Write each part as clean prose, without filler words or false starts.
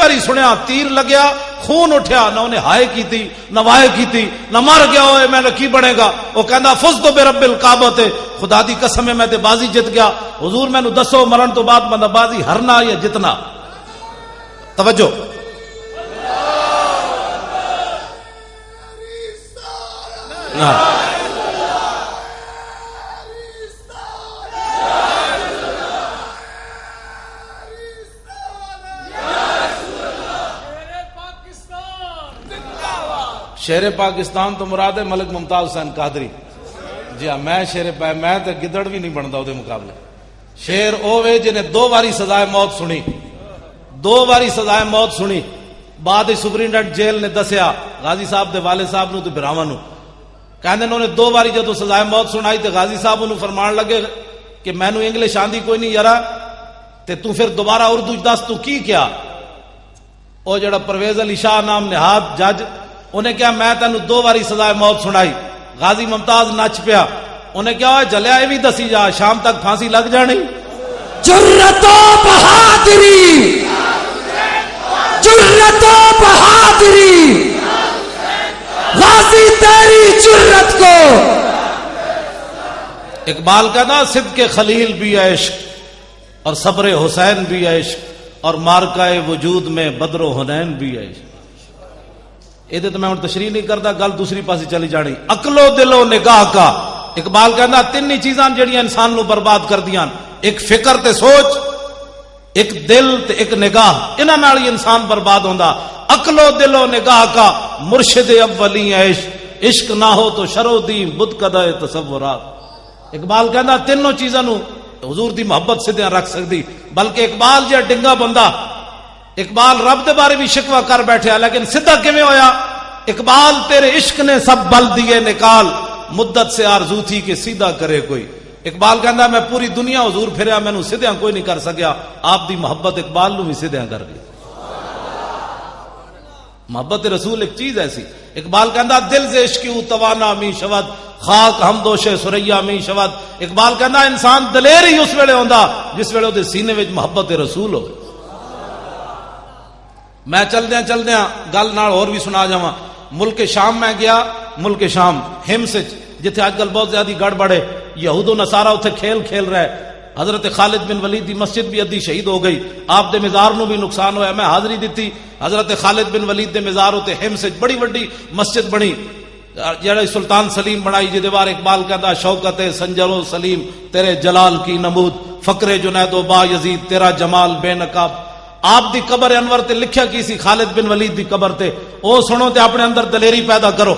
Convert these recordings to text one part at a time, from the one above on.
واری سنیا تیر لگیا خون اٹھیا نہ انہیں ہائے کی تھی نہ وائے کی تھی نہ مر گیا ہوئے میں نے کی بنے گا وہ کہندا فزت برب الکعبہ تے خدا دی قسم ہے میں تے بازی جت گیا حضور میں نو دسو مرن تو بعد بندہ بازی ہرنا یا جتنا توجہ شیر پاکستان تو مراد ہے ملک ممتاز حسین قادری جی ہاں میں شیر میں تے گدڑ بھی نہیں بنتا وہ مقابلے شیر اوے جنہیں 2 باری سزائے موت سنی 2 باری سزائے موت سنی بعد سپرنٹینڈنٹ جیل نے دسیا غازی صاحب دے والد صاحب نو تے براواں نو کہندے انہوں نے 2 باری جدو سزائے موت سنائی تے غازی صاحب انہوں فرمان لگے کہ میں نو انگلش آندی کوئی نہیں یارا تے تو پھر دوبارہ اردو دس تو کی کیا او جڑا پرویز علی شاہ نام نہاد جج انہیں کیا میں تینوں 2 باری سزائے موت سنائی غازی ممتاز نچ پیا انہیں کیا جلیا بھی دسی جا شام تک پھانسی لگ جانی جرت و بہادری جرت و بہادری غازی تیری جرت کو اقبال کہنا صدق خلیل بھی عشق اور صبر حسین بھی عشق اور مارکہ وجود میں بدر و حنین بھی عشق یہ تو میں تشریح نہیں کرتا گل دوسری پاسی چلی جانی عقل و دل و نگاہ کا اقبال کہنا 3 چیزاں جڑیاں انسان نو برباد کر دیاں ایک فکر تے سوچ ایک دل تے ایک نگاہ انہاں نال ہی انسان برباد ہوندا عقل و دل و نگاہ کا مرشد اولی عشق عشق نہ ہو تو شرو دی بت قدہ تصورات اقبال کہنا 3 چیزاں نو حضور دی محبت سدھیاں رکھ سکتی بلکہ اقبال جا ڈنگا بندہ اقبال رب دے بارے بھی شکوہ کر بیٹھے لیکن سدھا کیویں ہویا اقبال تیرے عشق نے سب بل دیے نکال مدت سے آرزو تھی کہ سیدھا کرے کوئی اقبال کہندا میں پوری دنیا حضور پھریا مینوں سیدھا کوئی نہیں کر سکیا آپ دی محبت اقبال نو بھی سیدھا کر گئی محبت رسول ایک چیز ایسی اقبال کہندا دل سے عشق کیوں توانا می شود خاک ہم دوش سریا می شود اقبال کہندا انسان دلیر ہی اس ویلے ہوندا جس ویلے دے سینے وچ محبت رسول ہوئے میں چلدیاں گل نال اور بھی سنا جاواں ملک شام میں گیا ملک شام ہمس جتھے آج کل بہت زیادہ گڑبڑ ہے یہود و نصارہ اتنے کھیل رہا ہے حضرت خالد بن ولید دی مسجد بھی ادھی شہید ہو گئی آپ دے مزار نو بھی نقصان ہویا میں حاضری دیتی حضرت خالد بن ولید دے مزار ہوتے ہمس بڑی وڈی مسجد بنی جڑا سلطان سلیم بنائی جے دیوار اقبال کہتا شوکت سنجر و سلیم تیرے جلال کی نمود فقر جنید و با یزید تیرا جمال بے نقاب آپ دی قبر انور تے لکھیا کی سی خالد بن ولید دی قبر تے او سنو تے اپنے اندر دلیری پیدا کرو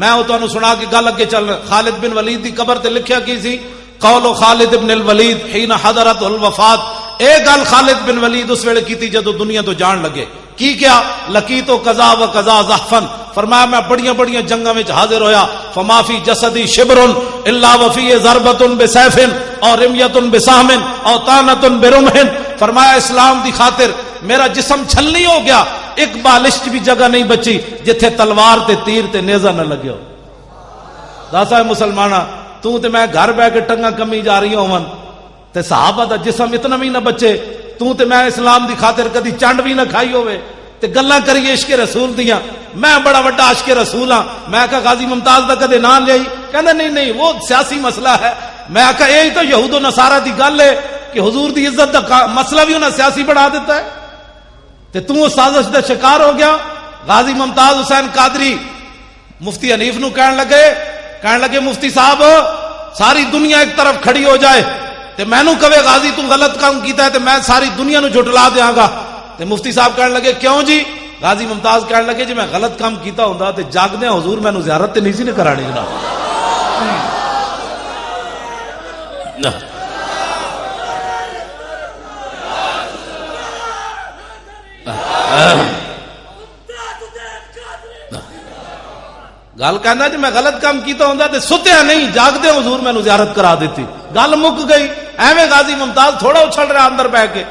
میں او تانوں سنا کے گل اگے چل رہا خالد بن ولید دی قبر تے لکھیا کی سی قول خالد بن الولید حين حضرت الوفات اے گل خالد بن ولید اس ویلے کیتی جدو دنیا تو جان لگے کی کیا لقیت قضا و قضا زحفن فرمایا میں بڑیاں جنگاں وچ حاضر ہویا فما فی جسدی شبر الا وفی ضربۃ بسیف اور رمیۃ بسہم اور طعنۃ برمح فرمایا اسلام دی خاطر میرا جسم چھلنی ہو گیا ایک بالشت بھی جگہ نہیں بچی جتھے تلوار تے تیر تے نیزہ نہ لگے ہو داسا مسلمانہ تو تے میں گھر بیٹھ کے ٹنگا کمی جا رہی ہوں تے صحابہ دا جسم اتنا بھی نہ بچے تو تے میں اسلام دی خاطر کدی چنڈ بھی نہ کھائی ہوئے تے گلاں کریے عشق رسول دیاں میں بڑا بڑا عاشق رسول ہاں میں کہا غازی ممتاز دا کدے نام لئی کہندا نہیں وہ سیاسی مسئلہ ہے میں کہا یہی تو یہود و نصارہ دی گل ہے کہ حضور دی عزت دا مسئلہ بھی انہاں سیاسی بنا دیتا ہے تے تو سازش دا شکار ہو گیا غازی ممتاز حسین قادری مفتی حنیف نو کہن لگے مفتی صاحب ساری دنیا ایک طرف کھڑی ہو جائے تے میں نو کہے غازی تو غلط کام کیتا ہے تے میں ساری دنیا نو جھٹلا دیاں گا تے مفتی صاحب کہن لگے کیوں جی غازی ممتاز کہن لگے جی میں غلط کام کیتا ہوندا تے جاگدے حضور میں نو زیارت تے نہیں سی نے کرانی جناب گل کہنا جی میں غلط کام کیتا ہوندا تے ستیا نہیں جاگدے حضور میں نو زیارت کرا دیتی گل مک گئی ایویں غازی ممتاز تھوڑا اچھل رہا اندر بیٹھ کے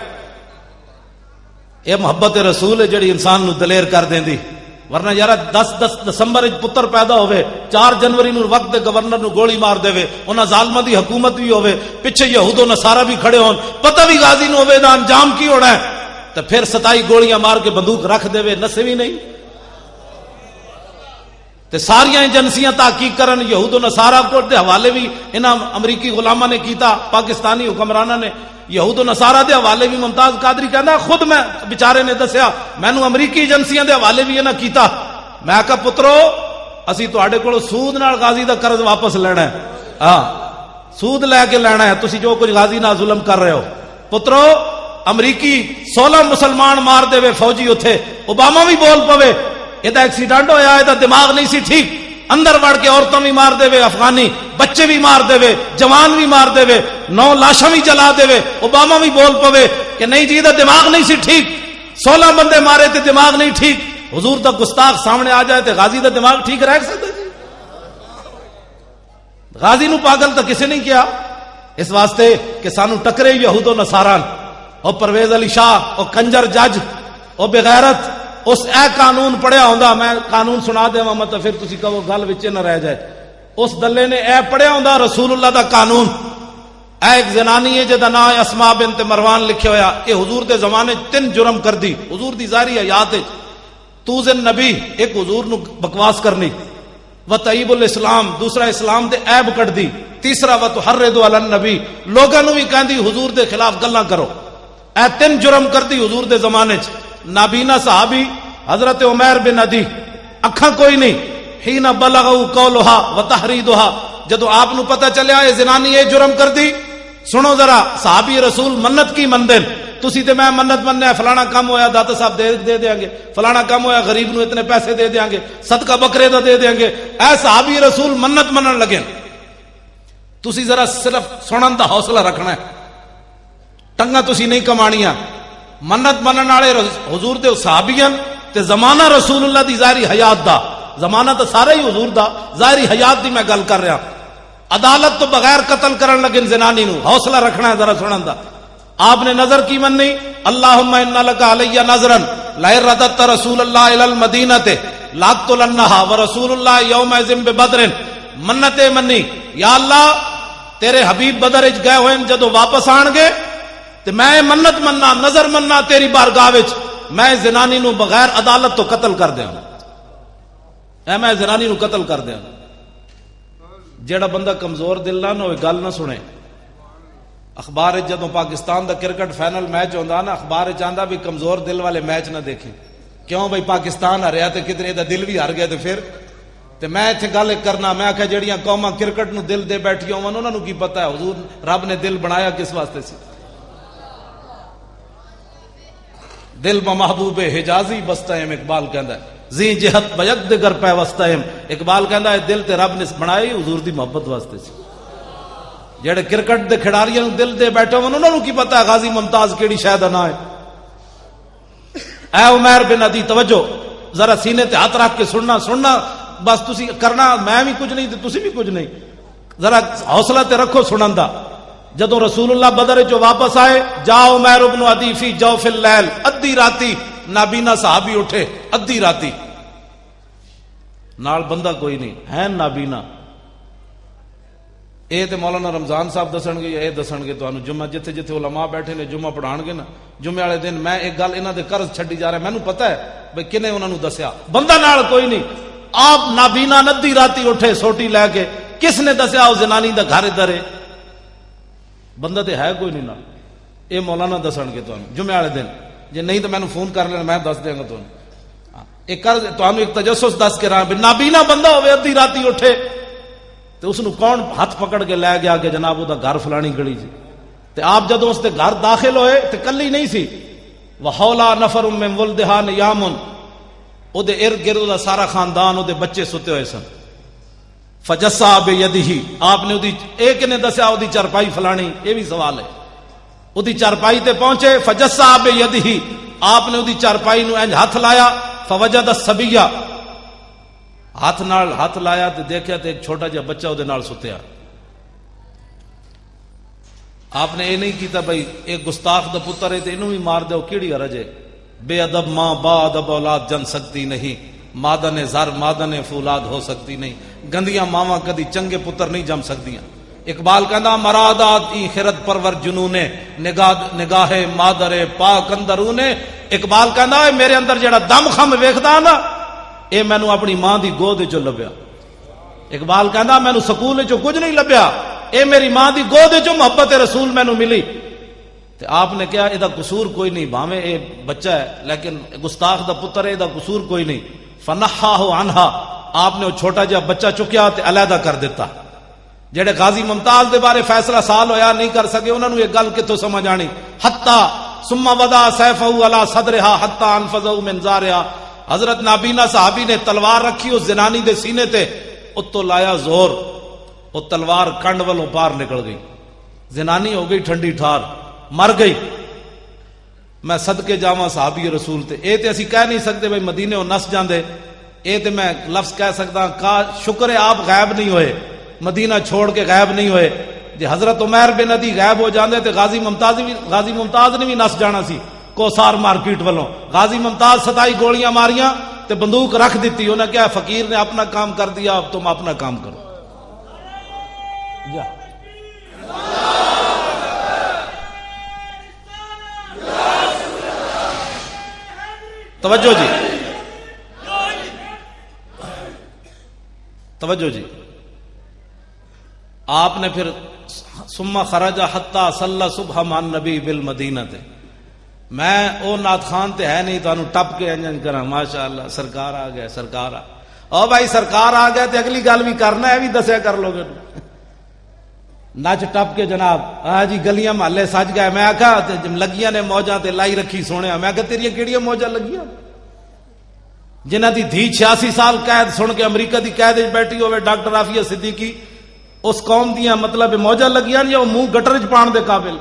یہ محبت رسول ہے جڑی انسان نو دلیر کر دیندی ورنہ یار 10 دسمبر پتر پیدا ہوئے 4 جنوری نو وقت دے گورنر نو گولی مار دے انہاں ظالماں دی حکومت بھی ہوئے پیچھے یہود و نصارہ بھی کھڑے ہون پتہ بھی غازی نو ہوئے دا انجام کی ہونا ہے تو پھر 27 گولیاں مار کے بندوق رکھ دے وے نسے بھی نہیں. تے ساریاں ایجنسیاں تحقیق کرن یہود و نصارہ کو دے حوالے بھی انہاں امریکی غلاماں نے کیتا, پاکستانی حکمراناں نے یہود و نصارہ دے حوالے بھی. ممتاز قادری کہندا خود میں بیچارے نے دسیا مینوں امریکی ایجنسیاں دے حوالے بھی انہاں کیتا. میں کہا پترو اسی تواڈے کولوں سود نال غازی دا قرض واپس لینا ہے, ہاں سود لے کے لینا ہے, تسی جو کچھ غازی نال ظلم کر رہے ہو. پترو امریکی 16 مسلمان مار دے وے فوجی اتھے, اوباما بھی بول پوے یہ ایکسیڈنٹ ہویا, یہ دماغ نہیں سی ٹھیک, اندر وڑ کے عورتوں بھی مار دے وے, افغانی بچے بھی مار دے وے, جوان بھی مار دے وے, 9 لاشاں بھی جلا دے وے. اوباما بھی بول پوے کہ نہیں جی دماغ نہیں سی ٹھیک, 16 بندے مارے تے دماغ نہیں ٹھیک. حضور دا گستاخ سامنے آ جائے تے غازی دا دماغ ٹھیک رہ سکتا جی؟ غازی نو پاگل تو کسی نہیں کیا, اس واسطے کہ سانو ٹکرے یہود و نصاران. اور پرویز علی شاہ اور کنجر جج اور بغیرت اس اے قانون پڑھیا ہوندا, میں قانون سنا دے مت پھر تسی کہو گل وچ نہ رہ جائے. اس دلے نے اے پڑھیا ہوندا رسول اللہ دا قانون. اے ایک زنانی ہے جدا نام اسماء بنت مروان لکھیا ہویا, اے حضور دے زمانے 3 جرم کر دی حضور دی ظاہری حیات وچ. توزن نبی ایک حضور نو بکواس کرنی, وطیب الاسلام دوسرا اسلام دے عیب کٹ دی, تیسرا وتحرض علی النبی لوگاں نو بھی کہندی حضور دے خلاف گلاں کرو. اے 3 جرم کر دی حضور دے زمانے چ. نابینا صحابی حضرت عمیر بن عدی, اکھاں کوئی نہیں, حین بلغوا قولها وتحریدها, جدو آپ نو پتہ چلیا اے زنانی اے جرم کر دی. سنو ذرا صحابی رسول منت کی مندن, تسی تے میں منت مننے فلانا کام ہویا داتا صاحب دے دیاں گے, فلانا کام ہویا غریب نو اتنے پیسے دے دیاں گے, صدقہ بکرے دا دے دیاں گے. اے صحابی رسول منت منن لگے. تسی ذرا صرف سنن دا حوصلہ رکھنا ہے, ٹنگا تسی نہیں کمانیاں. منت منن والے حضور دے صحابیاں تے زمانہ رسول اللہ دی ظاہری حیات دا, زمانہ تو سارا ہی حضور دا, ظاہری حیات دی میں گل کر رہا. عدالت تو بغیر قتل کرن لگے زنانی نو, حوصلہ رکھنا ہے ذرا سنن دا. آپ نے نظر کی مننی, اللہم انا لک علی نظرا لئن رددت رسول اللہ الی المدینہ لاقتلنھا ورسول اللہ یومئذ ببدر. منت منی, یا اللہ تیرے حبیب بدر وچ گئے ہوئے جدو واپس آن گے تے میں منت مننا نظر مننا تیری بارگاہ وچ, میں زنانی نو بغیر عدالت تو قتل کر دیاں. اے میں زنانی نو قتل کر دیاں. جیڑا بندہ کمزور دل نہ ہوئے گل نہ سنے. اخبار جدوں پاکستان دا کرکٹ فائنل میچ ہوندا نا, اخبار چاہندا بھی کمزور دل والے میچ نہ دیکھیں. کیوں بھائی پاکستان ہاریا تے کدھر دا دل بھی ہار گیا تے پھر تے میں ایتھے گل کرنا, میں آکھیا جڑیاں قوماں کرکٹ نو دل دے بیٹھیاں ہون انہاں نو کی پتہ ہے حضور رب نے دل بنایا کس واسطے سی. دل بمحبوب حجازی بستہم, اقبال کہندا ہے زی جہت بیک دگر پہ وستہم. اقبال کہندا ہے دل تے رب نے بنائی حضور دی محبت واسطے سی. جڑے کرکٹ دے کھڑاریاں نو دل دے بیٹھے ہون انہاں نو کی پتہ ہے غازی ممتاز کیڑی شے دا نام ہے. اے عمیر بن عدی توجہ ذرا سینے تے ہاتھ رکھ کے سننا بس تسی کرنا, میں بھی کچھ نہیں تے تسی بھی کچھ نہیں, ذرا حوصلہ تے رکھو سنن دا. جدوں رسول اللہ بدر جو واپس آئے, جا عمیر بن عدی فی جوف اللیل, ادھی راتی نابینا صحابی اٹھے, ادھی راتی نال بندہ کوئی نہیں ہے نابینا. اے تے مولانا رمضان صاحب دسن گے, اے دسن گے تانوں جمعہ جتھے جتھے علماء بیٹھے نے جمعہ پڑھان گے نا, جمعے والے دن میں ایک گل انہاں دے قرض چھڈی جا رہا, مینوں پتہ ہے بھئی کنے انہاں نوں دسیا, بندہ نال کوئی نہیں. آپ نابینا ندی راتی اٹھے سوٹی لے کے, کس نے دسیا او زنانی دا گھر ادھر ہے, بندہ تے ہے کوئی نہیں نا. اے مولانا دسن گے تانوں جمعے والے دن, جے نہیں تو مینوں فون کر لینا میں دس دیاں گا تانوں. ایک قرض تانوں ایک تجسس دس کے رہا, نابینا بندہ ہوے ادھی راتی اٹھے تو اس نو کون ہاتھ پکڑ کے لے گیا کہ جناب وہ دا گھر فلانی گلی جی. تے آپ جدوں اس دے گھر داخل ہوئے تے کلی نہیں سی, وحولا نفر من ولدہا نیامن, او دے ارد گرد دا سارا خاندان او دے بچے ستے ہوئے سن. فجسا بیدہ, آپ نے ایک نے دسیا او دی چرپائی فلانی, یہ بھی سوال ہے. او دی چرپائی تے پہنچے, فجسا بیدہ, آپ نے او دی چرپائی نو انج ہاتھ لایا, فوجد الصبیہ, ہاتھ نال ہاتھ لایا تے دیکھیا تے ایک چھوٹا جہا بچہ او دے نال ستیا. آپ نے یہ نہیں کیتا بھائی ایک گستاخ دا پتر ہے تے اینوں بھی مار دو, کیڑی غرض ہے. بے ادب ماں با ادب اولاد جن سکتی نہیں, مادن زر مادن فولاد ہو سکتی نہیں. گندیاں ماواں کدی چنگے پتر نہیں جم سکدیاں. اقبال کہندا مرادات ای خرد پرور جنونے نگاہ مادر پاک اندرونے. اقبال کہندا اے میرے اندر جڑا دم خم ویکھدا نا اے مینوں اپنی ماں دی گود وچوں لبیا. اقبال کہندا مینوں سکول وچوں کچھ نہیں لبیا, اے میری ماں دی گود وچوں محبت رسول مینوں ملی. تے آپ نے کہا اے دا قصور کوئی نہیں, بھاویں اے بچہ ہے لیکن گستاخ دا پتر ہے, اے دا قصور کوئی نہیں. فنحاہ عنہا, آپ نے وہ چھوٹا جہا بچہ چکیا تے علیحدہ کر دیتا. جڑے غازی ممتاز دے بارے فیصلہ سال ہویا نہیں کر سکے, انہوں نے یہ گل کتوں سمجھ آنی. حتی ثم وضع سیفہ علی صدرہا حتی انفذہ من زارہا. حضرت نابینا صحابی نے تلوار رکھی اس زنانی دے سینے تے, اتو لایا زور, وہ تلوار کنڈ والوں پار نکل گئی. زنانی ہو گئی ٹھنڈی ٹھار, مر گئی. میں صدقے جاواں صحابی رسول تے. اے تے اسی کہہ نہیں سکتے بھئی مدینے ہو نس جاندے, اے تے میں لفظ کہہ سکتا کا شکر ہے آپ غائب نہیں ہوئے, مدینہ چھوڑ کے غائب نہیں ہوئے. جی حضرت عمیر بن عدی غائب ہو جاندے تے غازی ممتاز نے بھی نس جانا سی کوسار مارکیٹ والوں. غازی ممتاز 27 گولیاں ماریاں تے بندوق رکھ دیتی. انہیں کیا فقیر نے اپنا کام کر دیا, اب تم اپنا کام کرو. جا توجہ جی, توجہ جی. آپ نے پھر ثم خرج حتی صلی صبح مع النبی بالمدینہ تے. میں او نعت خان تے ہے نہیں تانوں ٹپ کے انجن کراں ماشاءاللہ سرکار آ گئے, سرکار آ او بھائی سرکار آ گئے تے اگلی گل بھی کرنا ہے, بھی دسیا کر لو گے. نچ ٹپ کے جناب ہاں جی گلیاں محلے سج گئے. میں آکھا لگیاں نے موجاں تے لائی رکھی سونے. میں کہا تیریاں کیڑیاں موجاں لگیاں جنہ دی دھی 86 سال قید سن کے امریکہ دی قید وچ بیٹھی ہوئے ڈاکٹر عافیہ صدیقی, اس قوم دیاں مطلب موجاں لگیاں یا وہ منہ گٹر وچ پان دے قابل,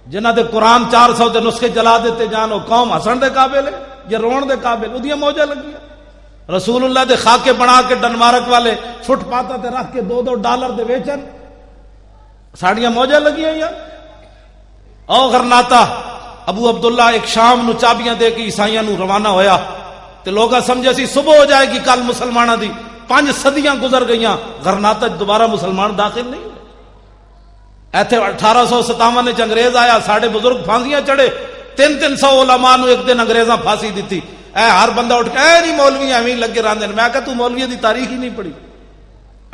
جنہ دے قرآن 400 دے نسخے جلا دیتے جان, وہ قوم ہسن دے قابل ہے یا رون دے قابل؟ اودیاں موجاں لگیاں. رسول اللہ دے خاکے بنا کے ڈنمارک والے فٹ پاتا تے رکھ کے $2 دے ویچن, ساڑیاں موجاں لگیاں یا او غرناتا. ابو عبداللہ ایک شام نو چابیاں دے کے عیسائیاں نو روانہ ہویا تے لوگاں سمجھے سی صبح ہو جائے گی کل مسلمانہ دی. 5 صدیاں گزر گئیاں, غرناطہ دوبارہ مسلمان داخل نہیں ہوئے. ایتھے 1857 وچ انگریز آیا, ساڑے بزرگ پھانسیاں چڑھے. 300 علماء نو ایک دن انگریزاں پھانسی دیتی. اے ہر بندہ اٹھ کے اے نہیں مولوی ایویں لگے رہندے. میں کہا تو مولوی دی تاریخ ہی نہیں پڑھی.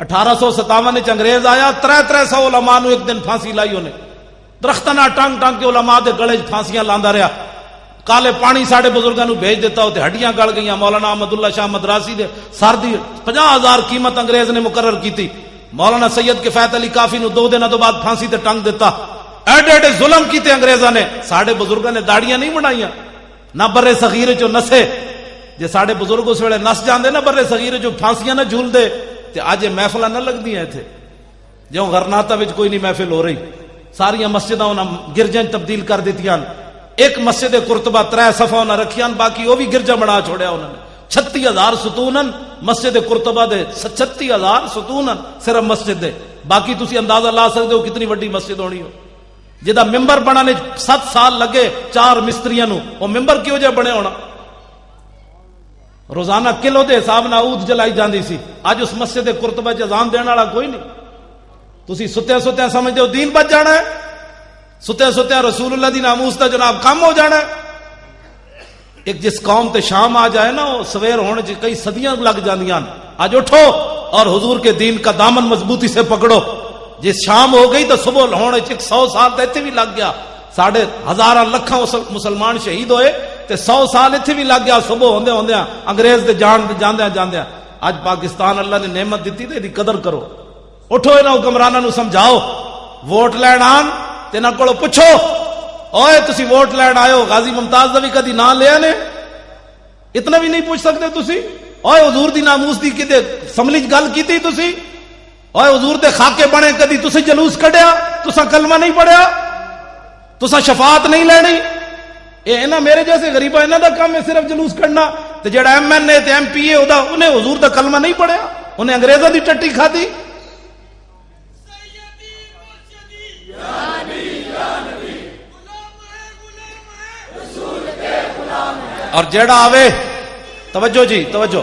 1857 وچ انگریز آیا, 300 علماء نو ایک دن پھانسی لائی انہیں. درختاں نال ٹانگ ٹانگ کے علماء دے گلے پھانسیاں لاندا رہیا. کالے پانی ساڑے بزرگاں نو بھیج دیتا ہوتے, ہڈیاں گل گئیاں. مولانا احمد اللہ شاہ مدراسی دے سر دی 50,000 قیمت انگریز نے مقرر کیتی. مولانا سید کفایت علی کافی نو 2 دنوں تو بعد پھانسی تے ٹنگ دیتا. ایڈے ایڈے ظلم کیتے انگریزاں نے. ساڑے بزرگاں نے داڑیاں نہیں بنائیاں, نہ برے صغیر چو نسے. جے ساڑے بزرگ اس ویلے نس جاندے نا برے صغیر چو پھانسیاں نہ جھول دے تے اج محفلاں نہ لگدیاں ایتھے. جوں غرناطہ وچ کوئی نہیں محفل ہو رہی, ساریاں مسجداں انہاں گرجاں تبدیل کر دتیاں. ایک مسجد قرطبہ 3 صفحہ انہاں رکھیاں, باقی وہ بھی گرجا بنا چھوڑیا انہوں نے. 36,000 ستونن مسجد قرطبہ دے, 36,000 ستونن صرف مسجد دے. باقی تسی اندازہ لا سکتے ہو کتنی وڈی مسجد ہونی ہو. جدا ممبر بنانے 7 سال لگے 4 مستریاں نو, وہ ممبر کیوں جے بنے ہونا؟ روزانہ کلو دے حساب نال عود جلائی جاندی سی. اج اس مسجد قرطبہ چ اذان دین والا کوئی نہیں. تسی ستیا ستیا سمجھدے ہو دین بچ جانا ہے, ستیا ستیا رسول اللہ دی ناموس دا جناب کم ہو جانا ہے. ایک جس قوم تے شام آ جائے نا, وہ سویر ہونے چ کئی صدیاں لگ جاندیاں. آج اٹھو اور حضور کے دین کا دامن مضبوطی سے پکڑو. جس شام ہو گئی تو صبح ہونے چ 100 سال تے ایتھے بھی لگ گیا. ساڑھے ہزاراں لکھاں مسلمان شہید ہوئے تے 100 سال ایتھے بھی لگ گیا. صبح ہوندے ہوندے انگریز دے جاندیاں جاندیاں. اج پاکستان اللہ نے نعمت دیتی تے دی قدر کرو. اٹھو انہاں حکمراناں نو سمجھاؤ, ووٹ لین آن تے نہ کولو پوچھو, اوئے تسی ووٹ لین آئے ہو, غازی ممتاز دا بھی کدی نام لیا نے؟ اتنا بھی نہیں پوچھ سکتے تسی؟ اوئے حضور دی ناموس دی کدے سملی گل کیتی تسی؟ اوئے حضور دے خاکے بنے کدی تسی جلوس کڈیا؟ تسا کلمہ نہیں پڑھیا؟ تسا شفاعت نہیں لینی؟ اے انہاں میرے جیسے غریباں انہاں دا کام ہے صرف جلوس کڈنا. تے جڑا ایم این اے تے ایم پی اے ہودا انہیں حضور دا کلمہ نہیں پڑھیا, انہیں انگریزاں دی ٹٹی کھادی. اور جیڑا آوے, توجہ جی توجہ,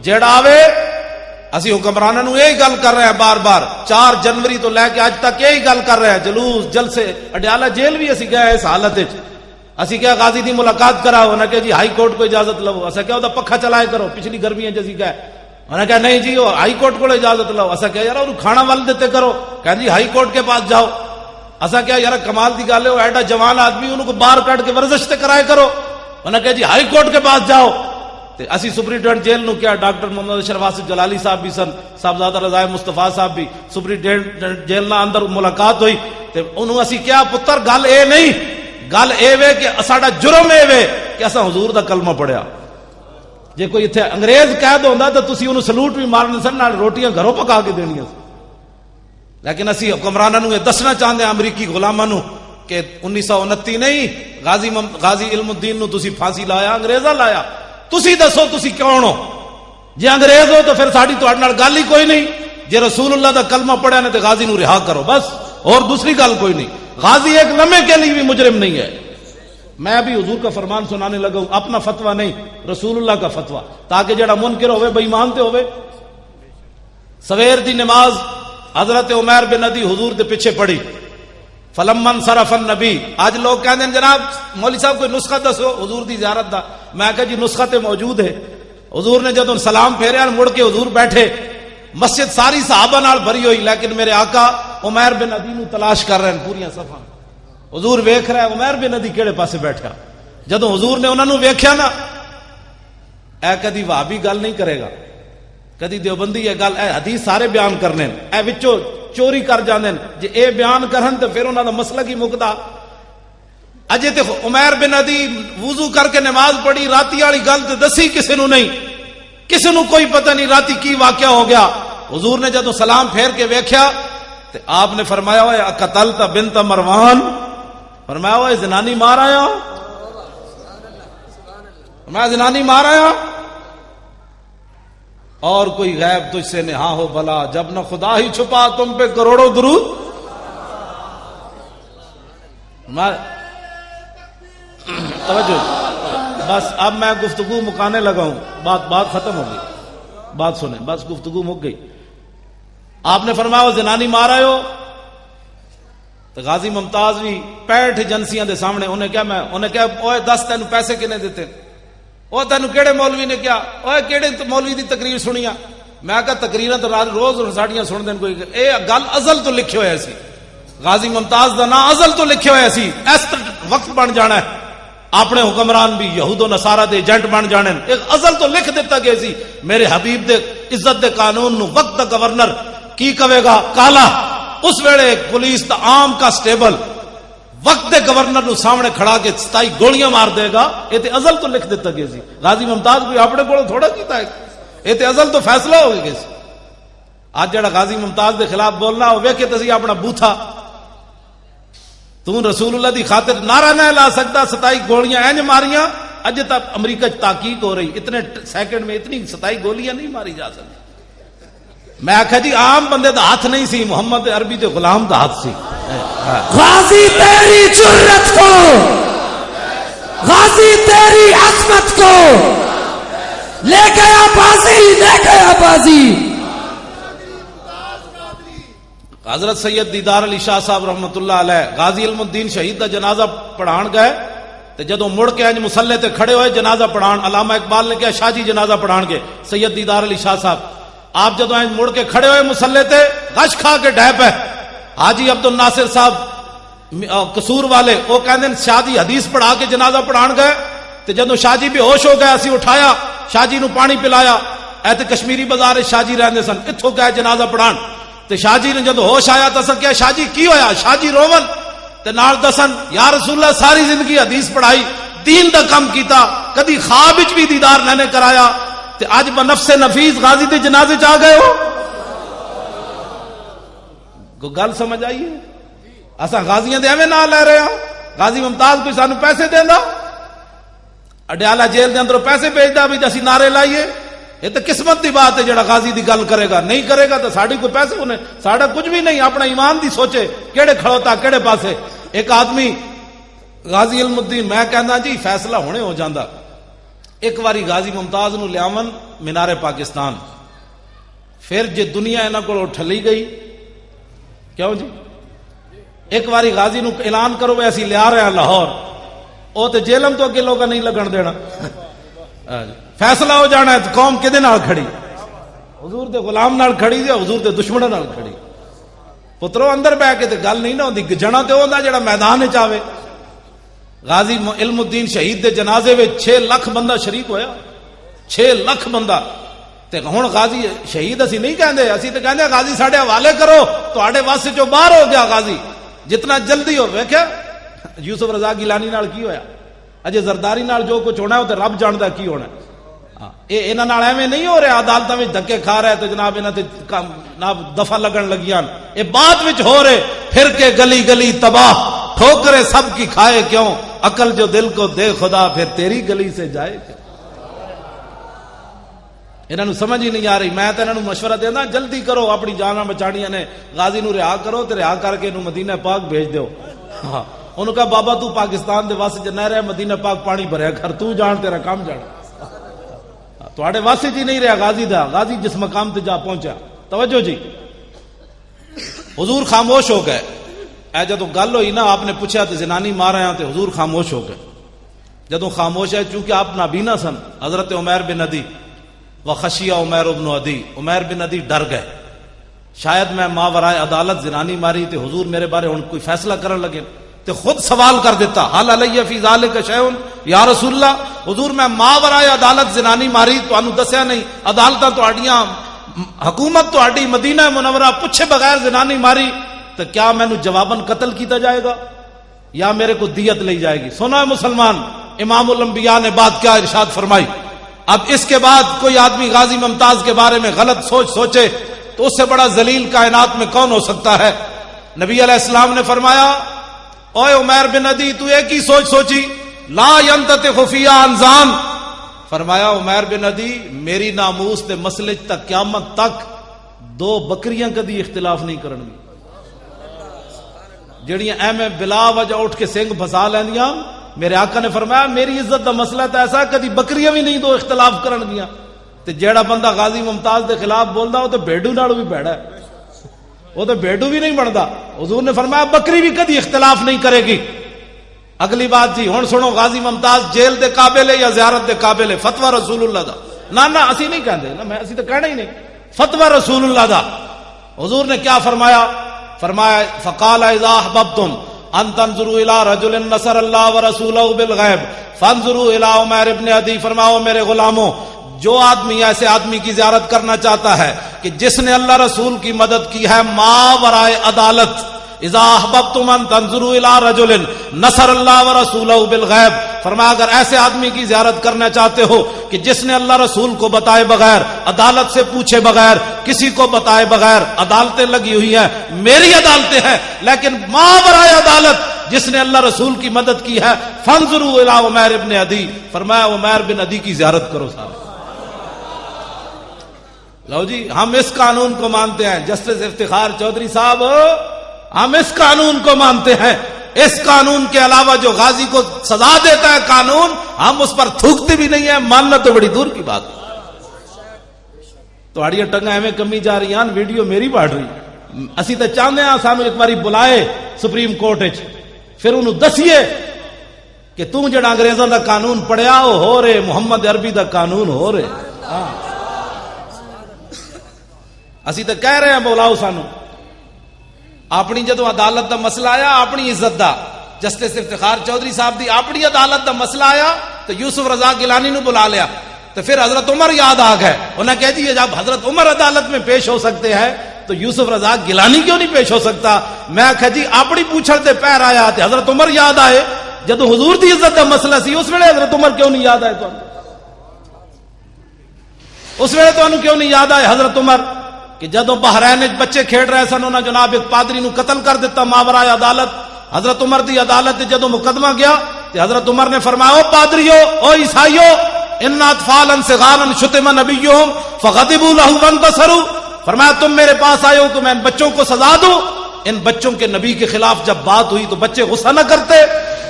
جیڑا آوے اسی حکمرانوں نو یہی گل کر رہے ہیں بار بار، 4 جنوری تو لے کے اج تک یہی گل کر رہے ہیں، جلوس جلسے، اڈیالہ جیل بھی اسی گئے اس حالت وچ، اسی کیا غازی دی ملاقات کراؤ، انہیں کہ جی ہائی کورٹ کو اجازت لو، اسا کیا دا پکھا چلائے کرو، پچھلی گرمیاں جسی گئے، انہیں کہا نہیں جی وہ ہائی کورٹ کو اجازت لو، اسا کیا یار انہوں کھانا ول دیتے کرو، کہا جی ہائی کورٹ کے پاس جاؤ، اسا کیا یار کمال دی گل ہے وہ ایڈا جوان آدمی انہوں کو باہر کٹ کے ورزش تے کرائے کرو، انہیں کہا جی ہائی کورٹ کے پاس جاؤ، تے اسی سپرنٹینڈنٹ جیل نو کیا ڈاکٹر محمد اشرف آصف جلالی صاحب بھی سن، صاحبزادہ رضائے مصطفیٰ صاحب بھی، سپرنٹینڈنٹ جیل نہ اندر ملاقات ہوئی، تے انہوں اسی کیا پتر گل اے نہیں، گل اے وے کہ ساڈا جرم اے وے کہ اساں حضور دا کلمہ پڑھیا، جے کوئی ایتھے انگریز قید ہوندا تے تسی انہوں سلوٹ بھی مارنے سن، نال روٹیاں گھروں پکا کے دینیاں سن، لیکن اسی حکمراناں نوں یہ دسنا چاہندے ہیں امریکی غلاماں نوں کہ 1929 نہیں غازی علم الدین نوں تسی پھانسی لایا، انگریزاں لایا، تسی دسو تسی کون ہو، جے انگریز ہو تو پھر ساڈی تہاڈے نال گل ہی کوئی نہیں، جے رسول اللہ دا کلمہ پڑھیا نے تے غازی نوں رہا کرو بس، اور دوسری گل کوئی نہیں، غازی ایک لمحے کے لیے بھی مجرم نہیں ہے۔ میں ابھی حضور کا فرمان سنانے لگا ہوں، اپنا فتویٰ نہیں، رسول اللہ کا فتویٰ، تاکہ جڑا منکر ہوئے بے ایمان تے ہوئے۔ سویر دی نماز حضرت عمیر بن ندی حضور دے پیچھے پڑھی، فلما انصرف النبی، آج لوگ کہتے ہیں جناب مولوی صاحب کوئی نسخہ دسو حضور دی زیارت دا، میں کہا جی نسخہ تے موجود ہے، حضور نے جدوں سلام پھیریا مڑ کے حضور بیٹھے، مسجد ساری صحابہ نال بھری ہوئی، لیکن میرے آقا عمیر بن ندی نو تلاش کر رہے ہیں پوریاں صفاں، حضور ویکھ رہا ہے عمیر بن ندی کیڑے پاسے بیٹھا، جدوں حضور نے انہاں نو ویکھیا نا، اے کدی وہابی گل نہیں کرے گا، کدی دیوبندی ہے گل، اے حدیث سارے بیان کرنے، اے وچوں چوری کر جاندے جے اے بیان کرن تے پھر انہاں دا مسئلہ کی مکدا، اجے تے عمیر بن ندی وضو کر کے نماز پڑھی، راتی والی گل تے دسی کسے نو نہیں، کسے نو کوئی پتہ نہیں راتی کی واقعہ ہو گیا، حضور نے جدوں سلام پھیر کے ویکھیا تے آپ نے فرمایا ہوئے قتلت بنت مروان، فرمایا ہوئے زنانی مار آیا، فرمایا زنانی مار آیا، اور کوئی غیب تجھ سے نہا ہو بھلا، جب نہ خدا ہی چھپا تم پہ کروڑوں درود، توجہ بس اب میں گفتگو مکانے لگا ہوں، بات ختم ہو گئی، بات سنیں بس گفتگو مک گئی۔ آپ نے فرمایا وہ زنانی مار آئے ہو، تو غازی ممتاز بھی 65 ایجنسیاں دے سامنے انہیں کیا اوے دس تینوں پیسے کنے دیتے، وہ تینوں کیڑے مولوی نے کیا، اوے کیڑے مولوی دی تقریر سنیا، میں کہا تقریراں تو روز ساڈیاں سن دین، کوئی اے گل ازل تو لکھے ہوئے سی، غازی ممتاز دا نام ازل تو لکھے ہوئے سی، اس وقت بن جانا ہے، اپنے حکمران بھی یہود و نصارہ دے ایجنٹ بن جانے، ایک ازل تو لکھ دیتا گیا سی، میرے حبیب دے عزت دے قانون نو وقت دا گورنر کی کہے گا کالا، اس ویلے پولیس دا عام کا سٹیبل وقت دے گورنر نو سامنے کھڑا کے 27 گولیاں مار دے گا، یہ تے ازل تو لکھ دیتا گیا سی، غازی ممتاز کوئی اپنے کو تھوڑا کیتا ہے، یہ تے ازل تو فیصلہ ہو گیا سی۔ آج جڑا غازی ممتاز دے خلاف بولنا ہو ویکھے تسی اپنا بوتھا، تو رسول اللہ دی خاطر نعرہ نہ لا سکتا، 27 گولیاں اینج ماریاں، اج تک امریکہ تحقیق ہو رہی، اتنے سیکنڈ میں اتنی 27 گولیاں نہیں ماری جا سکتی۔ میں آخا جی عام بندے دا ہاتھ نہیں سی، محمد عربی دے غلام دا ہاتھ سی۔ غازی تیری جرت کو، غازی تیری عظمت کو لے گیا بازی، لے گیا بازی۔ حضرت سید دیدار علی شاہ صاحب رحمت اللہ علیہ غازی علم الدین شہید دا جنازہ پڑھان گئے، تے جدوں مڑ کے انج مصلے تے کھڑے ہوئے جنازہ پڑھان، علامہ اقبال نے کہا شاہ جی جنازہ پڑھان گے، سید دیدار علی شاہ صاحب آپ جدوں انج مڑ کے کھڑے ہوئے مصلے تے غش کھا کے ڈہ پے، حاجی عبد الناصر صاحب قصور والے وہ کہندے شاہ جی حدیث پڑھا کے جنازہ پڑھان گئے، تے جدوں شاہ جی بے ہوش ہو گئے اسی اٹھایا، شاہ جی نو پانی پلایا، اے تے کشمیری بازار شاہ جی رہندے سن، اتھوں گئے جنازہ پڑھان، تے شاہ جی نے جدوں ہوش آیا تو اساں کہا شاہ جی کی ہویا، شاہ جی روون تے نال دسن یا رسول اللہ ساری زندگی حدیث پڑھائی، دین دا کم کیتا، کدی خواب وچ بھی دیدار نہ نے کرایا، تے اج بنفس نفیس غازی دے جنازے چ آ گئے ہو۔ کو گل سمجھ آئی ہے؟ اساں غازیاں دے ایویں نام لے رہے ہاں، غازی ممتاز کوئی سانو پیسے دیندا، اڈیالہ جیل دے اندروں پیسے بھیجدا بھی اسی نعرے لائیے، یہ تو قسمت دی بات ہے جڑا غازی دی گل کرے گا، نہیں کرے گا تو ساڑی کوئی پیسے انہیں، ساڑا کچھ بھی نہیں، اپنا ایمان دی سوچے کیڑے کھڑوتا کیڑے پاسے۔ ایک آدمی غازی علم الدین میں کہنا جی فیصلہ ہونے ہو جاندہ، ایک واری غازی ممتاز نو لیامن مینار پاکستان، پھر جی دنیا انہاں کو ٹھلی گئی کیوں جی ایک باری غازی نو اعلان کرو وے اسی لیا رہے ہیں لاہور او تے جیلم تو اگے لوگا نہیں لگن دینا فیصلہ ہو جانا ہے تو قوم کدے نال کھڑی حضور دے غلام نال کھڑی تے حضور دے دشمناں نال کھڑی پترو اندر بہ کے تے گل نہیں نہ ہوندی جنا تے ہوندا جڑا میدان وچ آوے غازی علم الدین شہید دے جنازے وچ 6 لاکھ بندہ شریک ہویا 6 لاکھ بندہ تے ہن غازی شہید اسی نہیں کہندے اسی تے کہندے غازی ساڈے حوالے کرو تواڈے واسطے جو باہر ہو گیا غازی جتنا جلدی ہو ویکھیا یوسف رضا گیلانی نال کی ہویا اجے زرداری نال جو کچھ ہونا ہے وہ تے رب جاندا کی ہونا ہے اے انہاں نال ایویں نہیں ہو رہا عدالتاں وچ دھکے کھا رہا ہے تے جناب انہاں تے جناب دفع لگن لگیاں اے بعد وچ ہو رہے پھر کے گلی گلی تباہ ٹھوکرے سب کی کھائے کیوں عقل جو دل کو دے خدا پھر تیری گلی سے جائے کیوں انہاں نوں سمجھ ہی نہیں آ رہی میں تے انہاں نوں مشورہ دیندا جلدی کرو اپنی جاناں بچاڑیاں نے غازی نوں رہا کرو تے رہا کر کے انہوں مدینہ پاک بھیج دیو ہاں انہوں کہا بابا تو پاکستان دے واسطے نہ رہے مدینہ پاک پانی بھریا گھر تو جان تیرا کام جانا تواڈے واسطے جی نہیں رہا غازی دا غازی جس مقام تے جا پہنچا توجہ جی حضور خاموش ہو گئے اے جدوں گل ہوئی نا آپ نے پوچھا تے زنانی مارا ہیں تے حضور خاموش ہو گئے جدوں خاموش ہے چونکہ آپ نابینا سن حضرت عمیر بن عدی وخشیہ عمیر بن عدی عمیر بن عدی ڈر گئے شاید میں ماورائے عدالت زنانی ماری تے حضور میرے بارے ہن کوئی فیصلہ کرن لگے تے خود سوال کر دیتا حل علیہ فی ذالک شیء یا رسول اللہ حضور میں ماورائے عدالت زنانی ماری تانوں دسیا نہیں عدالتاں تہاڈیاں حکومت تہاڈی مدینہ منورہ پوچھے بغیر زنانی ماری تو کیا مینوں جواباً قتل کیتا جائے گا یا میرے کو دیت لی جائے گی سنو مسلمان امام الانبیاء نے بات کیا ارشاد فرمائی اب اس کے بعد کوئی آدمی غازی ممتاز کے بارے میں غلط سوچے تو اس سے بڑا ذلیل کائنات میں کون ہو سکتا ہے نبی علیہ السلام نے فرمایا اوے عمیر بن عدی تو ایک ہی سوچی لا ينتطق فی انزان فرمایا عمیر بن عدی میری ناموس تے مسئلے تک قیامت تک 2 بکریاں کدی اختلاف نہیں کرن گی جڑیاں ایویں بلا وجہ اٹھ کے سنگ پھسا لیندیاں میرے آقا نے فرمایا میری عزت دا مسئلہ تو ایسا کدی بکریاں بھی نہیں 2 اختلاف کرن گیاں تے جیڑا بندہ غازی ممتاز دے خلاف بولدا وہ تے بھیڈو نال بھی بھڑا ہے وہ تو بھیڈو بھی نہیں بنتا حضور نے فرمایا بکری بھی کدی اختلاف نہیں کرے گی اگلی بات جی ہن سنو غازی ممتاز جیل دے قابل ہے یا زیارت دے قابل ہے فتوی رسول اللہ دا نہ اسی نہیں کہندے نا میں اسی تو کہنا ہی نہیں فتوی رسول اللہ دا حضور نے کیا فرمایا فقال اذا احببتم ان تنظروا الى رجل نصر اللہ ورسولہ بالغیب فانظروا الى عمیر ابن عدی فرماؤ میرے غلاموں جو آدمی ایسے آدمی کی زیارت کرنا چاہتا ہے کہ جس نے اللہ رسول کی مدد کی ہے ماورائے عدالت اذا احببتم ان تنظروا الى رجل نصر اللہ ورسولہ بالغیب فرمایا اگر ایسے آدمی کی زیارت کرنا چاہتے ہو کہ جس نے اللہ رسول کو بتائے بغیر عدالت سے پوچھے بغیر کسی کو بتائے بغیر عدالتیں لگی ہوئی ہیں میری عدالتیں ہیں لیکن ماورائے عدالت جس نے اللہ رسول کی مدد کی ہے فانظروا الی عمیر ابن عدی فرمایا عمیر بن عدی کی زیارت کرو سارے لو جی ہم اس قانون کو مانتے ہیں جسٹس افتخار چودھری صاحب ہم اس قانون کو مانتے ہیں اس قانون کے علاوہ جو غازی کو سزا دیتا ہے قانون ہم اس پر تھوکتے بھی نہیں ہیں ماننا تو بڑی دور کی بات تہاڑیاں ٹنگاں ایویں کمی جا رہی ہیں ویڈیو میری بڑھ رہی اسی تو چاہتے ہیں سانو ایک باری بلائے سپریم کورٹ وچ پھر انہوں دسیے کہ تو جڑا انگریزاں دا قانون پڑھیا وہ ہو رہے محمد عربی دا قانون ہو رہے اسی تو کہہ رہے ہیں بولاؤ سانو اپنی جدو عدالت دا مسئلہ آیا اپنی عزت دا جسٹس افتخار چودھری صاحب دی اپنی عدالت دا مسئلہ آیا تو یوسف رضا گیلانی نو بلا لیا تو پھر حضرت عمر یاد آ گئے انہیں کہہ دیا جب حضرت عمر عدالت میں پیش ہو سکتے ہیں تو یوسف رضا گیلانی کیوں نہیں پیش ہو سکتا میں کہا جی اپنی پوچھڑ دے پیر آیا تے حضرت عمر یاد آئے جدو حضور دی عزت دا مسئلہ سی اس ویلے حضرت عمر کیوں نہیں یاد آئے تو اس ویلے تو کیوں نہیں یاد آئے حضرت عمر کہ جدو بحرین بچے کھیڑ رہے سن انہوں نے جناب ایک پادری نو قتل کر دیتا ماورائے عدالت حضرت عمر دی عدالت جدو مقدمہ گیا تو حضرت عمر نے فرمایا او پادریو او عیسائیو ان اطفالا صغارا شتم نبیہم فغضبوا له وانتصروا فرمایا تم میرے پاس آئے ہو تو میں ان بچوں کو سزا دوں ان بچوں کے نبی کے خلاف جب بات ہوئی تو بچے غصہ نہ کرتے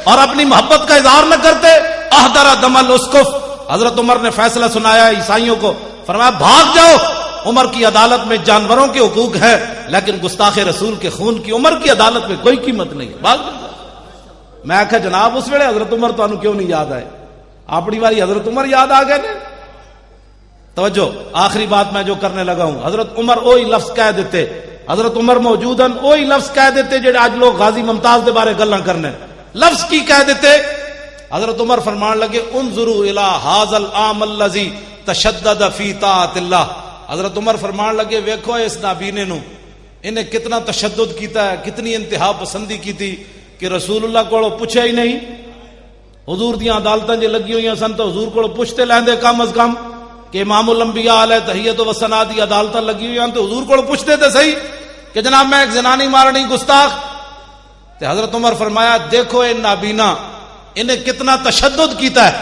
اور اپنی محبت کا اظہار نہ کرتے احضر دم الاسقف حضرت عمر نے فیصلہ سنایا عیسائیوں کو فرمایا بھاگ جاؤ عمر کی عدالت میں جانوروں کے حقوق ہے، لیکن گستاخ رسول کے خون کی عمر کی عدالت میں کوئی قیمت نہیں ہے۔ میں آخا جناب اس ویلے حضرت عمر تانوں کیوں نہیں یاد آئے؟ اپنی باری حضرت عمر یاد آ گئے نے۔ توجہ، آخری بات میں جو کرنے لگا ہوں، حضرت عمر وہی لفظ کہہ دیتے، حضرت عمر موجودن وہی لفظ کہہ دیتے جڑے آج لوگ غازی ممتاز دے بارے گلاں کرنے، لفظ کی کہہ دیتے۔ حضرت عمر فرمان لگے انظروا الی ھذا العام الذی تشدد فی طاعت اللہ۔ حضرت عمر فرمان لگے ویکھو اس نابینے نو، انہیں کتنا تشدد کیتا ہے، کتنی انتہا پسندی کی تھی کہ رسول اللہ کو پوچھا ہی نہیں۔ حضور دیاں عدالتاں جے لگی ہوئی سن تو حضور کو پوچھتے لیندے کم از کم کہ امام الانبیاء علیہ تحیت و ثنا دی عدالتاں لگی ہوئی ہیں تو حضور کو پوچھتے تھے صحیح کہ جناب میں ایک زنانی مارنی گستاخ۔ تو حضرت عمر فرمایا دیکھو اے نابینا انہیں کتنا تشدد کیتا ہے۔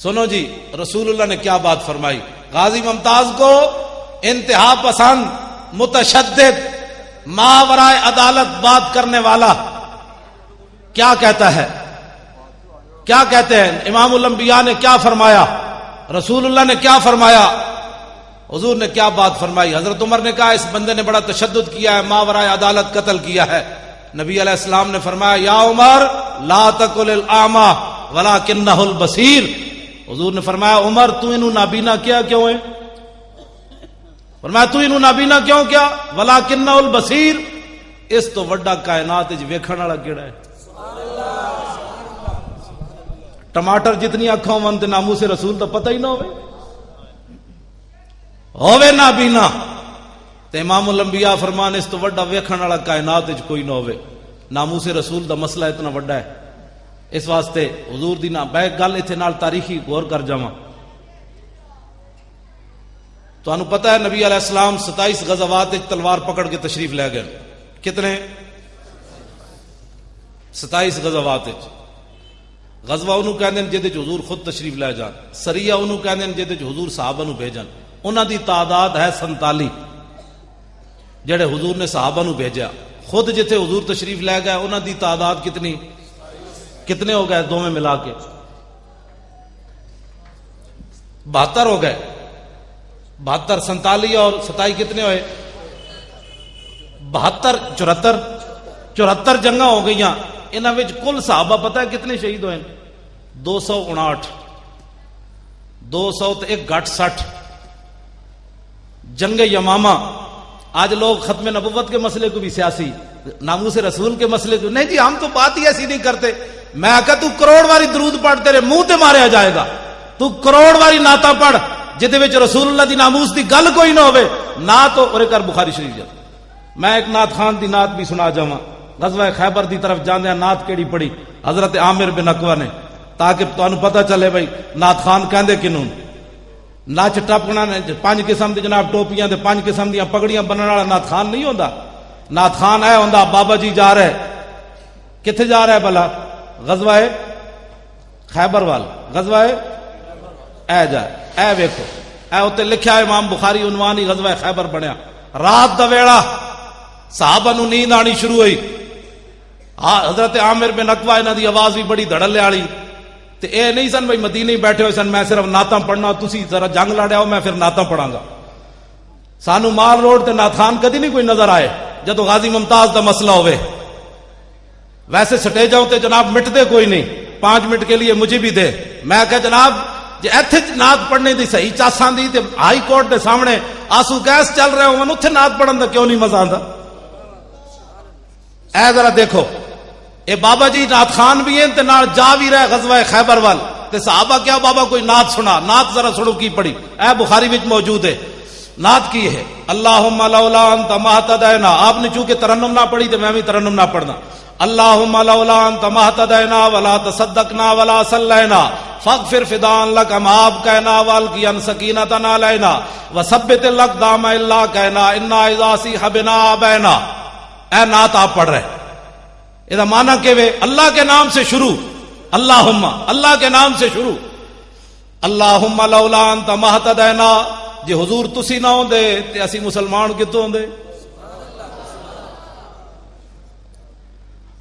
سنو جی رسول اللہ نے کیا بات فرمائی، غازی ممتاز کو انتہا پسند، متشدد، ماورائے عدالت بات کرنے والا کیا کہتا ہے، کیا کہتے ہیں؟ امام الانبیاء نے کیا فرمایا، رسول اللہ نے کیا فرمایا، حضور نے کیا بات فرمائی؟ حضرت عمر نے کہا اس بندے نے بڑا تشدد کیا ہے، ماورائے عدالت قتل کیا ہے۔ نبی علیہ السلام نے فرمایا یا عمر لا تقل الاعمى ولکنہ البصیر۔ حضور نے فرمایا عمر تو انہوں نابینا کیا کیوں ہے؟ فرمایا تو انہوں نابینا کیوں کیا؟ ولکنہ البصیر، اس تو وڈا کائنات وچ ویکھن والا کیڑا ہے؟ ٹماٹر جتنی اکھاں ہون تے ناموس رسول تو پتہ ہی نہ ہوے نابینا تے امام الانبیاء فرمان اس تو وڈا ویکھن والا کائنات وچ کوئی نہ ہوے۔ ناموس رسول دا مسئلہ اتنا وڈا ہے، اس واسطے حضور دی نا بیک گل ایتھے نال تاریخی غور کر جاواں۔ تانوں پتہ ہے نبی علیہ السلام 27 غزوات وچ تلوار پکڑ کے تشریف لے گئے۔ کتنے؟ 27 غزوات وچ۔ غزوہ انہوں کہندے ہیں جہدے حضور خود تشریف لے جان، سریہ انہوں کہندے ہیں جہدے حضور صحابہ نو بھیجن۔ انہاں دی تعداد ہے 47 جڑے حضور نے صحابہ نو بھیجا۔ خود جتھے حضور تشریف لے گئے انہاں دی تعداد کتنی؟ کتنے ہو گئے دو میں ملا کے؟ 72 ہو گئے۔ 72 47 اور 27 کتنے ہوئے؟ 72 74 جنگاں ہو گئیاں۔ انہاں وچ کل صحابہ پتہ ہے کتنے شہید ہوئے؟ 259۔ 200 تے ایک گھٹ 60۔ جنگ یمامہ، آج لوگ ختم نبوت کے مسئلے کو بھی سیاسی، ناموس رسول کے مسئلے کو نہیں جی ہم تو بات ہی ایسی نہیں کرتے۔ میں آکا تو کروڑ واری درود پڑھ تیرے منہ تے ماریا جائے گا، تو کروڑ واری نعتاں پڑھ جدے وچ رسول اللہ دی ناموس دی گل کوئی نہ ہوے نعت اور کر بخاری شریف جا۔ میں ایک نعت خان دی نعت بھی سنا جاواں۔ غزوہ خیبر دی طرف جاندیاں نعت کیڑی پڑھی حضرت عامر بن عقبہ نے، تاکہ تانوں پتہ چلے بھائی نعت خان کہندے کنوں۔ نچ ٹپنا نے 5 قسم دی جناب ٹوپیاں تے 5 قسم دیاں پگڑیاں بننے والا نعت خان نہیں ہوندا۔ نعت خان اے ہوندا بابا جی جا رہے، کتھے جا رہا ہے بھلا؟ غزوہ خیبر وال، غزوہ اے جا اے ویکھو اے اوتے لکھیا ہے امام بخاری عنوان ہی غزوہ خیبر بنیا۔ رات دا ویڑا صحابہ نو نیند آنی شروع ہوئی۔ حضرت عامر بن عقبہ انہاں دی آواز بھی بڑی دھڑلے والی تے اے نہیں سن بھائی مدینے بیٹھے ہوئے سن میں صرف نعتاں پڑھنا، تسی ذرا جنگ لڑیا ہو میں پھر نعتاں پڑھاں گا۔ سانو مال روڈ تے نعت خان کدی نہیں کوئی نظر آئے جدو غازی ممتاز دا مسئلہ ہوئے۔ ویسے سٹیجاں تے جناب مٹتے کوئی نہیں، 5 منٹ کے لیے مجھے بھی دے۔ میں کہ جناب جے ایتھے نعت پڑھنے دی صحیح چاساں دی تے ہائی کورٹ دے سامنے آنسو گیس چل رہے ہون اوتھے نعت پڑھن دا کیوں نہیں مزہ آندا؟ اے ذرا دیکھو اے بابا جی نعت خان بھی ہیں تے نال جا بھی رہے غزوہ خیبر وال تے صحابہ کیا بابا کوئی نعت سنا، نعت ذرا سنو کی پڑھی، اے بخاری وچ موجود ہے۔ نعت کی ہے اللہم لولا انت ما اہتدینا، آپ نے چونکہ ترنم نہ پڑھی تو میں بھی ترنم نہ پڑھنا۔ اللہم لولا انت ما اہتدینا ولا تصدقنا ولا صلینا فاغفر فداء لک، معاف کہنا والقیا سکینۃ علینا وثبت الاقدام الا کہنا انا اذا صیح بنا ابینا۔ اے نعت آپ پڑھ رہے، یہ معنی کہ اللہ کے نام سے شروع، اللہم اللہ کے نام سے شروع۔ اللہم لولا انت ما اہتدینا، جے حضور تسی نہ ہوندے تے اسی مسلمان کتوں ہوندے؟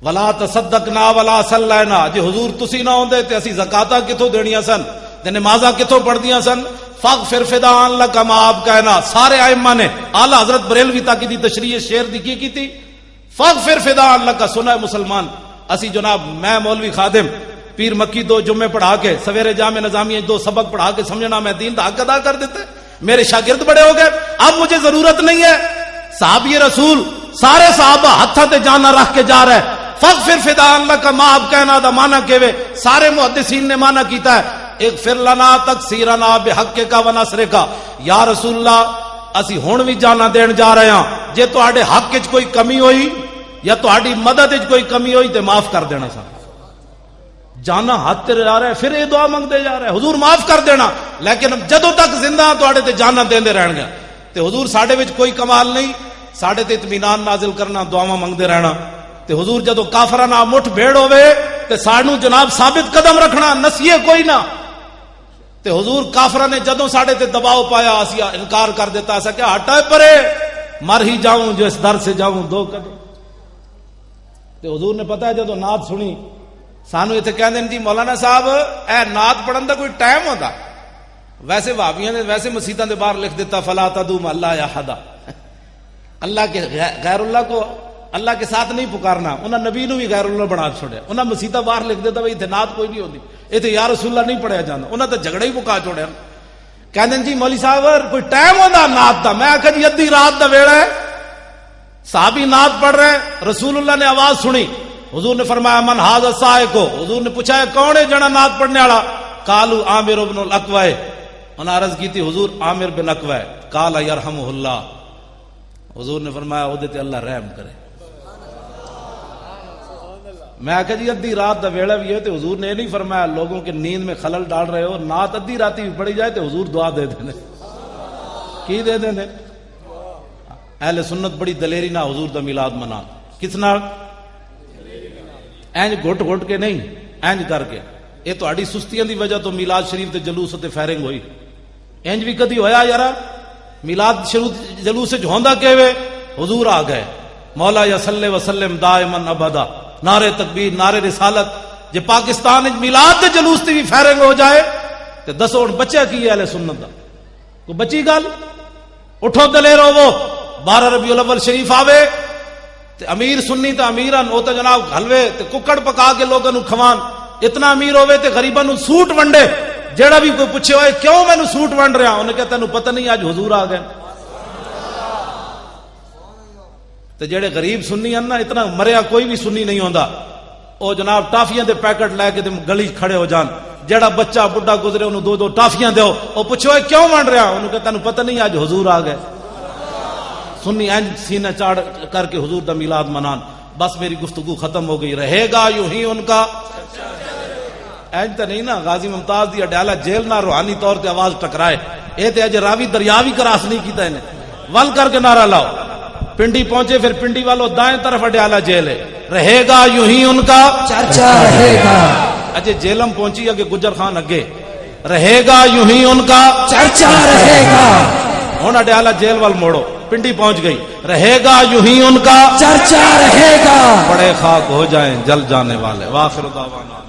ولا تصدقنا ولا صلینا، جے حضور تسی نہ ہوندے تے اسی زکاتاں کتوں دینیاں سن تے نمازاں کتوں پڑھدیاں سن؟ فاغفر فدان لک ما آپ کہنا. سارے ائمہ نے اعلی حضرت بریلوی تک دی تشریح شعر دی کی تھی. فاغفر فدان لک سنا مسلمان. اسی جناب میں مولوی خادم پیر مکی 2 جمعے پڑھا کے سویرے جامع نظامیہ 2 سبق پڑھا کے سمجھنا میں دین دا حق ادا کر دیتے. میرے شاگرد بڑے ہو گئے, اب مجھے ضرورت نہیں ہے. صحابی رسول سارے صحابہ ہتھاں تے جانا رکھ کے جا رہے. فاغفر فدان لک ما آپ کہنا دا معنی کیوے سارے محدثین نے معنی کیتا ہے. اغفر لنا تکسیرنا بحقک و نصرک. یا رسول اللہ اسی ہن بھی جانا دین جا رہے ہاں, جے تواڈے حق وچ کوئی کمی ہوئی یا تواڈی مدد وچ کوئی کمی ہوئی تے معاف کر دینا. سا جانا ہاتھ تے جا رہا ہے, پھر یہ دعا منگتے جا رہا ہے حضور معاف کر دینا, لیکن جدوں تک زندہ تواڈے تے جانا دیندے رہن گے. تے حضور ساڈے وچ کوئی کمال نہیں, ساڈے تے اطمینان نازل کرنا, دعاواں منگتے رہنا. تے حضور جدوں کافراں نال مٹھ بھیڑ ہوے تے سانو جناب ثابت قدم رکھنا, نسیے کوئی نہ. تے حضور کافراں نے جدوں ساڈے تے دباؤ پایا اسی انکار کر دیتا, ایسا کہ ہٹا پرے مر ہی جاؤں جو اس در سے جاؤں 2 قدم. تے حضور نے پتا ہے جدوں نعت سنی سانو اتنے کہہ دیں جی مولانا صاحب اے نعت پڑھن دا کوئی ٹائم ہوتا. ویسے بھابیاں نے ویسے مسیتاں دے باہر لکھ دیتا فلا تدعو مع اللہ احدا, اللہ کے غیر اللہ کو اللہ کے ساتھ نہیں پکارنا. انہاں نبی نو بھی غیر اللہ بنا چھوڑیا. انہاں مسیتاں باہر لکھ دیتا بھائی اتنے نعت کوئی نہیں ہوتی, اتنے یا رسول اللہ نہیں پڑھیا جاتا. انہاں تے جھگڑا ہی مکا چھوڑیا. کہندے جی مولوی صاحب کوئی ٹائم ہوندا نعت دا. میں آکھیا جی ادھی رات دا ویلا ہے, صحابی نعت پڑھ رہے, رسول اللہ نے آواز سنی, حضور نے فرمایا من ھذا السائق. حضور نے پوچھا ہے کون ہے جنا نعت پڑھنے والا؟ قالوا عامر بن الاقوع. انہوں نے عرض کی تھی حضور عامر بن اقوع. قال یرحمہ اللہ. حضور نے فرمایا اودے تے اللہ رحم کرے. میں آخیا جی ادھی رات دا ویلا بھی ہے تو حضور نے یہ نہیں فرمایا لوگوں کے نیند میں خلل ڈال رہے ہو, نعت ادھی راتی بھی پڑھی جائے تو حضور دعا دے دیں. کی دے دیں؟ اہل سنت بڑی دلیری نہ حضور دا میلاد منا. کس نال؟ اینج گھٹ گھٹ کے نہیں, اینج کر کے. یہ تہاڈی سستیاں دی وجہ تو میلاد شریف تے جلوس تے فائرنگ ہوئی. اینج بھی کدی ہویا یارا میلاد شریف جلوس وچ ہوندا کیویں؟ حضور آ گئے مولا یا صلی وسلم دائما ابدا, نعرے تکبیر نعرے رسالت. جے پاکستان وچ میلاد دے جلوس تے بھی فائرنگ ہو جائے تے دسو ہن بچیا کی ہے اہل سنت دا؟ کوئی بچی گل؟ اٹھو دلیر ہوو. 12 ربیع الاول شریف آوے تے امیر سنی تے امیران او تے جناب حلوے تے ککڑ پکا کے لوگاں نوں کھوان. اتنا امیر ہوے تے غریباں نوں سوٹ ونڈے. جیڑا بھی کوئی پوچھے ہوئے کیوں مینوں سوٹ ونڈ رہا, انہیں کہا تینوں پتہ نہیں اج حضور آ گئے. تے جیڑے غریب سنی ہیں نا, اتنا مریا کوئی بھی سنی نہیں ہوندا, او جناب ٹافیاں دے پیکٹ لے کے تے گلی کھڑے ہو جان. جیڑا بچہ بڈھا گزرے انہوں 2 ٹافیاں دیو. او پوچھے ہوئے کیوں ونڈ رہا, انہوں کہا تینوں پتہ نہیں اج حضور آ گئے. سنی اینج سینہ چاڑ کر کے حضور دا میلاد منان. بس میری گفتگو ختم ہو گئی. رہے گا یوں ہی ان کا اینج تو نہیں نا غازی ممتاز دی اڈیالہ جیل نہ روحانی طور تے آواز ٹکرائے. اے تے اج راوی دریا بھی کراس نہیں کیتا انہیں. ول کر کے نعرہ لاؤ. پنڈی پہنچے پھر پنڈی والوں دائیں طرف اڈیالہ جیل ہے. رہے گا یوں ہی ان کا چرچا رہے گا. اجے جیلم پہنچی اگے گجر خان اگے. رہے گا یوں ہی ان کا چرچا رہے گا. ہن اڈیالہ جیل وال موڑو. پنڈی پہنچ گئی. رہے گا یوں ہی ان کا چرچا رہے گا. بڑے خاک ہو جائیں جل جانے والے. واخر دعوانا